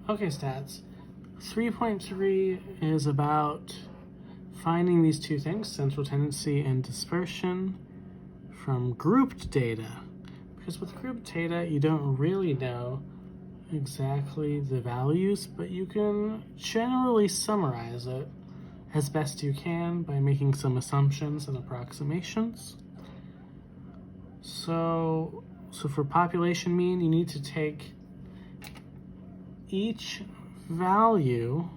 Okay, stats. 3.3 is about finding these two things, central tendency and dispersion, from grouped data. Because with grouped data, you don't really know exactly the values, but you can generally summarize it as best you can by making some assumptions and approximations. So for population mean, you need to take each value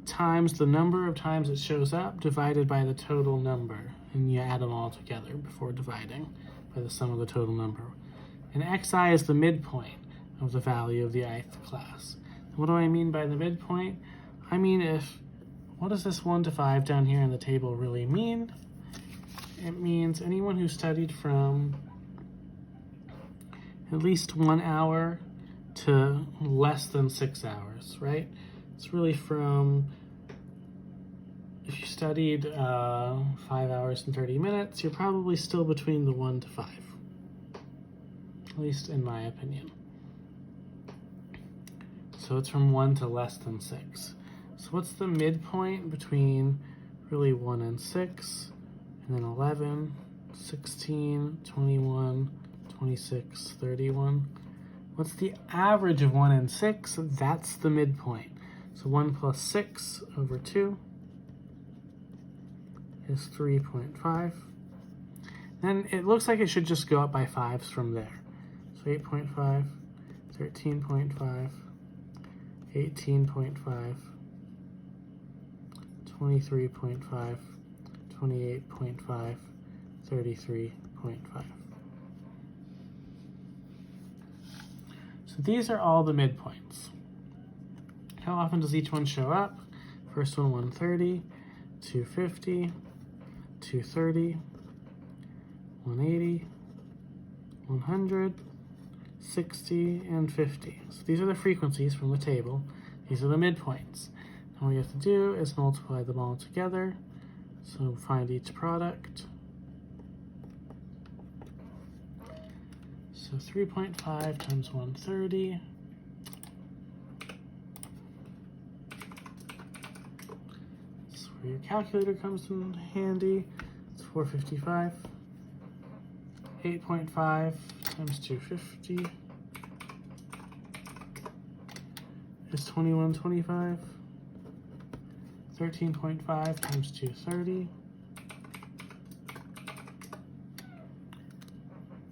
times the number of times it shows up divided by the total number, and you add them all together before dividing by the sum of the total number. And xi is the midpoint of the value of the ith class. And what do I mean by the midpoint? I mean, what does this 1 to 5 down here in the table really mean? It means anyone who studied from at least 1 hour to less than 6 hours, right? It's really from, if you studied 5 hours and 30 minutes, you're probably still between the 1 to 5, at least in my opinion. So it's from 1 to less than 6. So what's the midpoint between really 1 and 6, and then 11, 16, 21, 26, 31? What's the average of 1 and 6? That's the midpoint. So 1 plus 6 over 2 is 3.5. Then it looks like it should just go up by 5s from there. So 8.5, 13.5, 18.5, 23.5, 28.5, 33.5. So these are all the midpoints. How often does each one show up? First one, 130, 250, 230, 180, 100, 60, and 50. So these are the frequencies from the table. These are the midpoints. And all you have to do is multiply them all together. So find each product. So 3.5 times 130. That's where your calculator comes in handy. It's 455. 8.5 times 250 is 2125. 13.5 times 230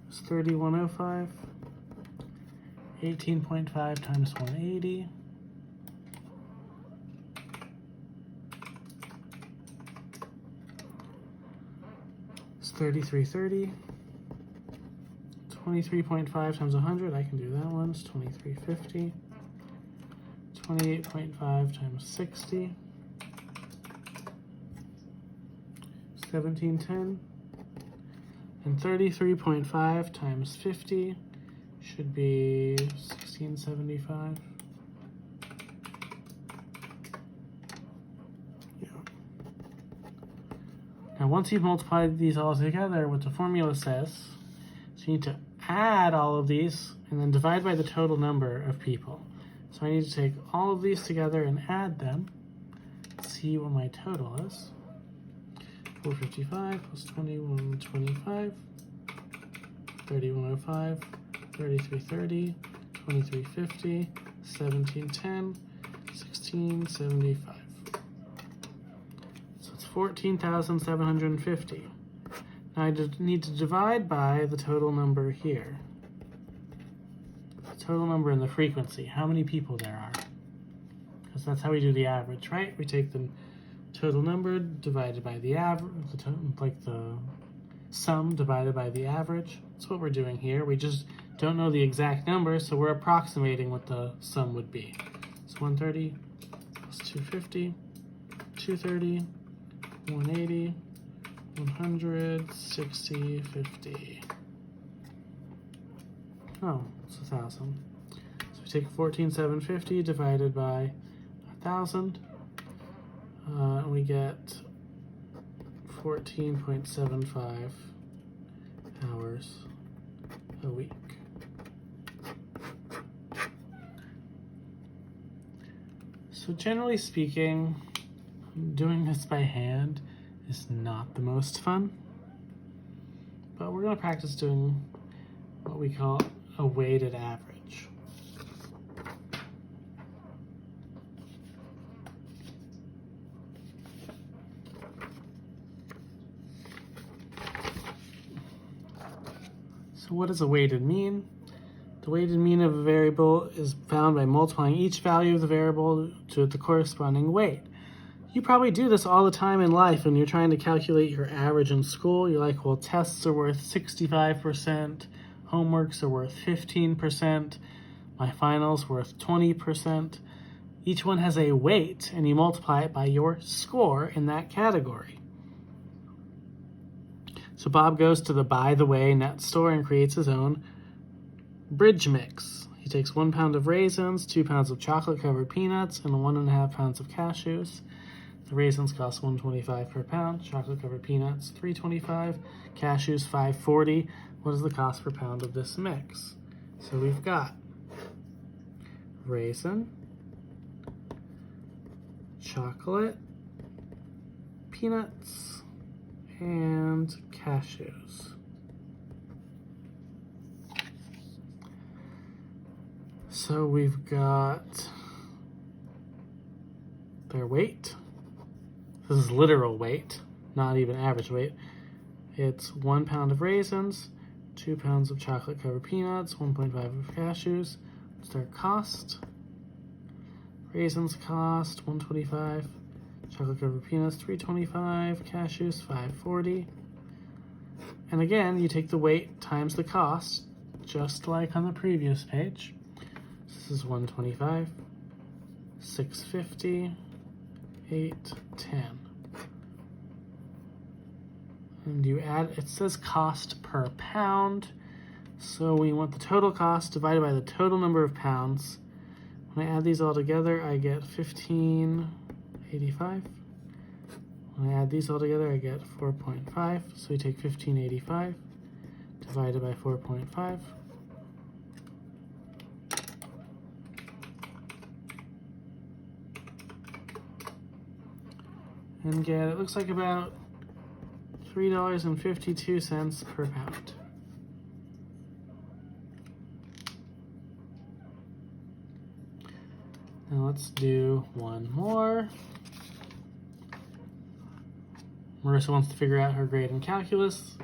is 3105. 18.5 times 180 is 3330. 23.5 times 100, I can do that one, it's 2350. 28.5 times 60, 1710. And 33.5 times 50 should be 1675. Yeah. Now once you've multiplied these all together, what the formula says, so you need to add all of these and then divide by the total number of people. So I need to take all of these together and add them, see what my total is. 455 plus 2125, 3105, 3330, 2350, 1710, 1675. So it's 14,750. Now I need to divide by the total number here. The total number and the frequency, how many people there are. Because that's how we do the average, right? We take the total number divided by the average, like the sum divided by the average. That's what we're doing here. We just don't know the exact number, so we're approximating what the sum would be. So 130 plus 250, 230, 180, 100, 60, 50. Oh, it's 1,000. So we take 14,750 divided by 1,000. We get 14.75 hours a week. So generally speaking, doing this by hand is not the most fun, but we're going to practice doing what we call a weighted average. So what does a weighted mean? The weighted mean of a variable is found by multiplying each value of the variable to the corresponding weight. You probably do this all the time in life when you're trying to calculate your average in school. You're like, well, tests are worth 65%, homeworks are worth 15%, my finals worth 20%. Each one has a weight, and you multiply it by your score in that category. So Bob goes to the By the Way net store and creates his own bridge mix. He takes 1 pound of raisins, 2 pounds of chocolate-covered peanuts, and 1.5 pounds of cashews. The raisins cost $1.25 per pound, chocolate-covered peanuts $3.25, cashews $5.40. What is the cost per pound of this mix? So we've got raisin, chocolate, peanuts, and cashews. So we've got their weight. This is literal weight, not even average weight. It's 1 pound of raisins, 2 pounds of chocolate-covered peanuts, 1.5 of cashews. What's their cost? Raisins cost $1.25, chocolate-covered peanuts $3.25, cashews $5.40. And again, you take the weight times the cost, just like on the previous page. This is $1.25, $6.50, $8.10. And you add, it says cost per pound, so we want the total cost divided by the total number of pounds. When I add these all together, I get $15.85. When I add these all together, I get 4.5. So we take $15.85 divided by 4.5. And get, it looks like about $3.52 per pound. Now let's do one more. Marissa wants to figure out her grade in calculus.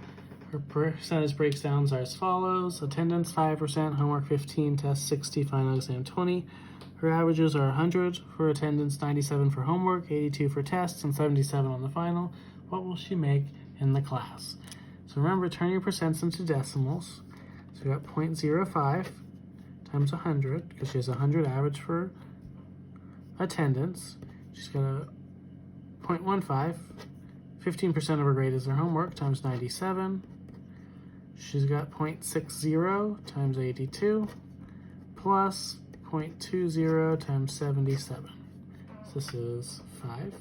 Her percentage breakdowns are as follows: attendance 5%, homework 15, test 60, final exam 20. Her averages are 100 for attendance, 97 for homework, 82 for tests, and 77 on the final. What will she make in the class? So remember, turn your percents into decimals. So we got 0.05 times 100, because she has 100 average for attendance. She's got a 0.15. 15% of her grade is her homework times 97. She's got 0.60 times 82 plus 0.20 times 77. So this is 5.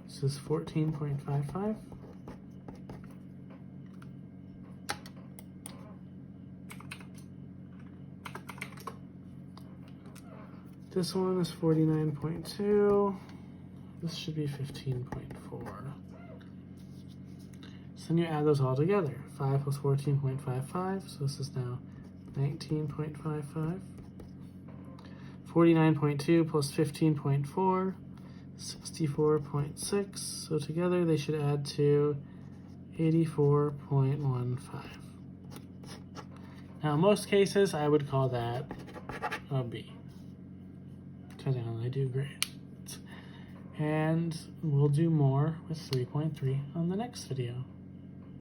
This is 14.55. This one is 49.2. This should be 15.4. So then you add those all together. 5 plus 14.55, so this is now 19.55. 49.2 plus 15.4, 64.6. So together they should add to 84.15. Now in most cases, I would call that a B. Depending on how they do grades. And we'll do more with 3.3 on the next video.